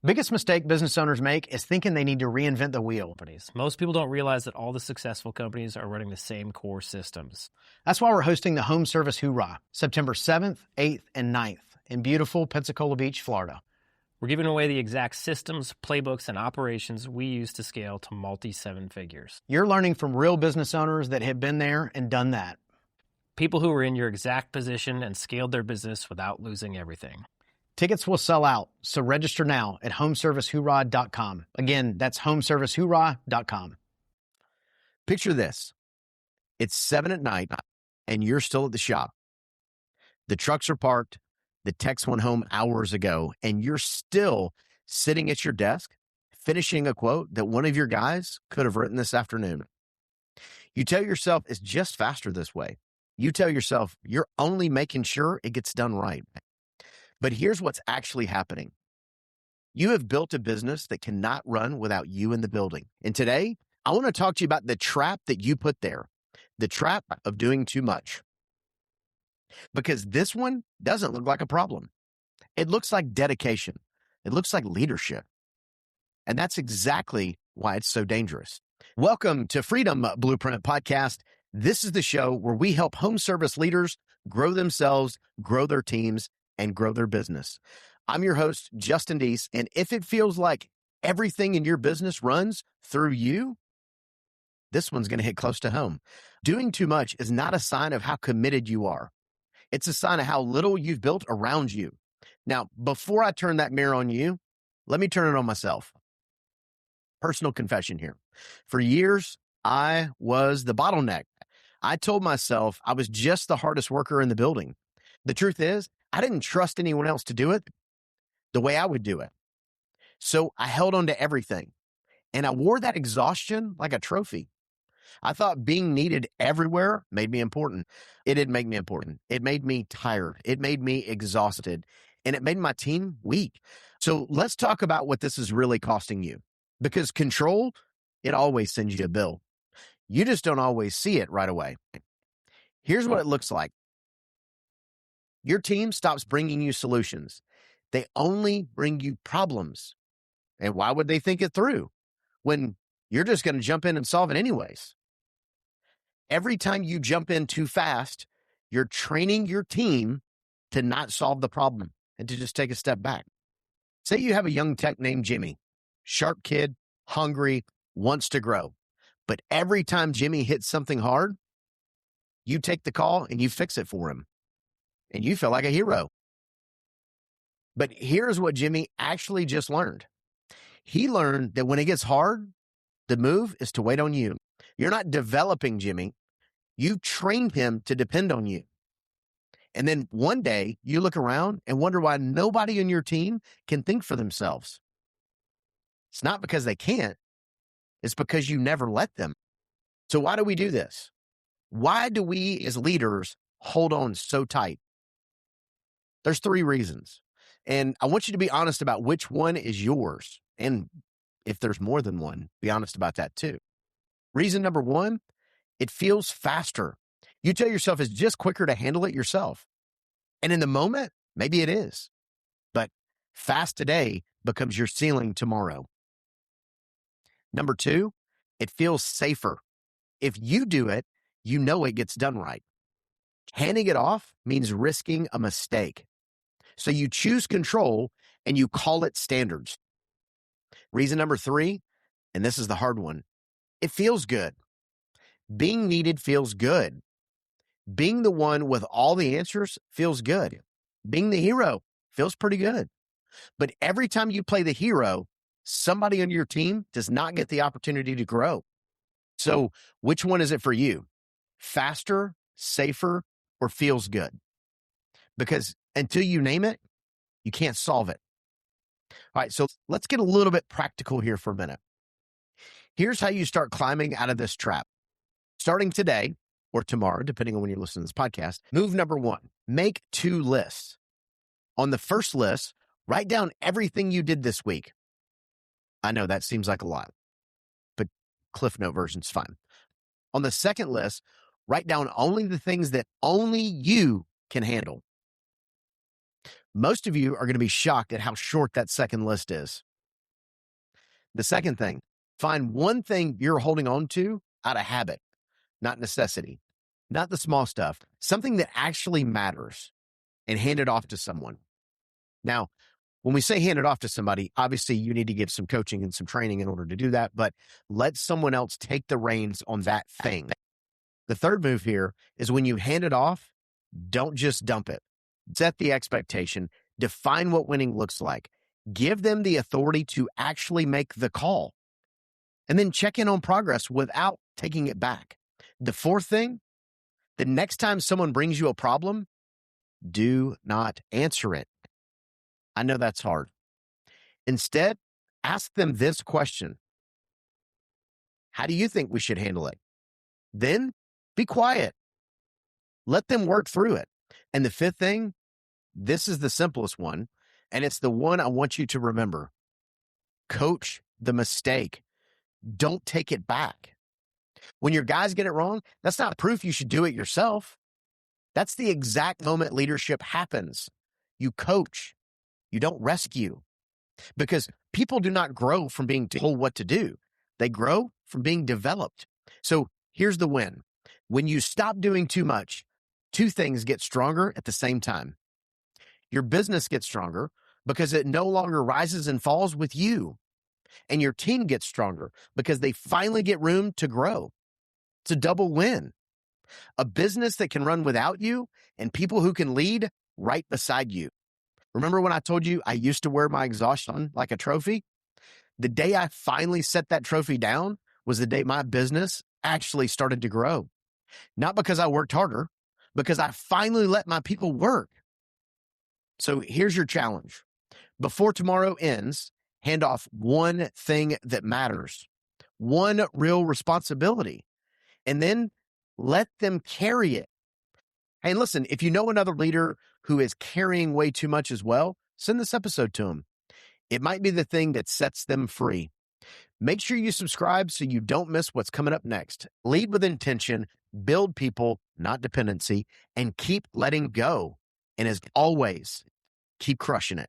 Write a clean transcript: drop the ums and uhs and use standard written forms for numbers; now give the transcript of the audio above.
Biggest mistake business owners make is thinking they need to reinvent the wheel. Most people don't realize that all the successful companies are running the same core systems. That's why we're hosting the Home Service Hoorah, September 7th, 8th, and 9th in beautiful Pensacola Beach, Florida. We're giving away the exact systems, playbooks, and operations we use to scale to multi-seven figures. You're learning from real business owners that have been there and done that. People who are in your exact position and scaled their business without losing everything. Tickets will sell out, so register now at homeservicehoorah.com. Again, that's homeservicehoorah.com. Picture this. It's 7 at night, and you're still at the shop. The trucks are parked. The techs went home hours ago, and you're still sitting at your desk, finishing a quote that one of your guys could have written this afternoon. You tell yourself it's just faster this way. You tell yourself you're only making sure it gets done right. But here's what's actually happening. You have built a business that cannot run without you in the building. And today, I want to talk to you about the trap that you put there, the trap of doing too much. Because this one doesn't look like a problem. It looks like dedication. It looks like leadership. And that's exactly why it's so dangerous. Welcome to Freedom Blueprint Podcast. This is the show where we help home service leaders grow themselves, grow their teams, and grow their business. I'm your host, Justin Deese, and if it feels like everything in your business runs through you, this one's going to hit close to home. Doing too much is not a sign of how committed you are. It's a sign of how little you've built around you. Now, before I turn that mirror on you, let me turn it on myself. Personal confession here. For years, I was the bottleneck. I told myself I was just the hardest worker in the building. The truth is, I didn't trust anyone else to do it the way I would do it. So I held on to everything, and I wore that exhaustion like a trophy. I thought being needed everywhere made me important. It didn't make me important. It made me tired. It made me exhausted, and it made my team weak. So let's talk about what this is really costing you, because control, it always sends you a bill. You just don't always see it right away. Here's what it looks like. Your team stops bringing you solutions. They only bring you problems. And why would they think it through when you're just going to jump in and solve it anyways? Every time you jump in too fast, you're training your team to not solve the problem and to just take a step back. Say you have a young tech named Jimmy, sharp kid, hungry, wants to grow. But every time Jimmy hits something hard, you take the call and you fix it for him. And you feel like a hero. But here's what Jimmy actually just learned. He learned that when it gets hard, the move is to wait on you. You're not developing Jimmy. You've trained him to depend on you. And then one day you look around and wonder why nobody in your team can think for themselves. It's not because they can't. It's because you never let them. So why do we do this? Why do we as leaders hold on so tight? There's 3 reasons. And I want you to be honest about which one is yours. And if there's more than one, be honest about that too. Reason number 1, it feels faster. You tell yourself it's just quicker to handle it yourself. And in the moment, maybe it is. But fast today becomes your ceiling tomorrow. Number 2, it feels safer. If you do it, you know it gets done right. Handing it off means risking a mistake. So you choose control and you call it standards. Reason number 3, and this is the hard one, it feels good. Being needed feels good. Being the one with all the answers feels good. Being the hero feels pretty good. But every time you play the hero, somebody on your team does not get the opportunity to grow. So which one is it for you? Faster, safer, or feels good? Because until you name it, you can't solve it. All right, so let's get a little bit practical here for a minute. Here's how you start climbing out of this trap. Starting today or tomorrow, depending on when you're listening to this podcast, move number 1, make 2 lists. On the first list, write down everything you did this week. I know that seems like a lot, but Cliff Note version's fine. On the second list, write down only the things that only you can handle. Most of you are going to be shocked at how short that second list is. The second thing, find one thing you're holding on to out of habit, not necessity, not the small stuff, something that actually matters, and hand it off to someone. Now, when we say hand it off to somebody, obviously you need to give some coaching and some training in order to do that, but let someone else take the reins on that thing. The third move here is when you hand it off, don't just dump it. Set the expectation, define what winning looks like, give them the authority to actually make the call, and then check in on progress without taking it back. The fourth thing, the next time someone brings you a problem, do not answer it. I know that's hard. Instead, ask them this question: how do you think we should handle it? Then be quiet. Let them work through it. And the fifth thing, this is the simplest one, and it's the one I want you to remember. Coach the mistake. Don't take it back. When your guys get it wrong, that's not proof you should do it yourself. That's the exact moment leadership happens. You coach. You don't rescue. Because people do not grow from being told what to do. They grow from being developed. So here's the win. When you stop doing too much, two things get stronger at the same time. Your business gets stronger because it no longer rises and falls with you. And your team gets stronger because they finally get room to grow. It's a double win. A business that can run without you and people who can lead right beside you. Remember when I told you I used to wear my Exhaustion like a trophy? The day I finally set that trophy down was the day my business actually started to grow. Not because I worked harder, because I finally let my people work. So here's your challenge. Before tomorrow ends, hand off one thing that matters, one real responsibility, and then let them carry it. Hey, and listen, if you know another leader who is carrying way too much as well, send this episode to them. It might be the thing that sets them free. Make sure you subscribe so you don't miss what's coming up next. Lead with intention, build people, not dependency, and keep letting go. And as always, keep crushing it.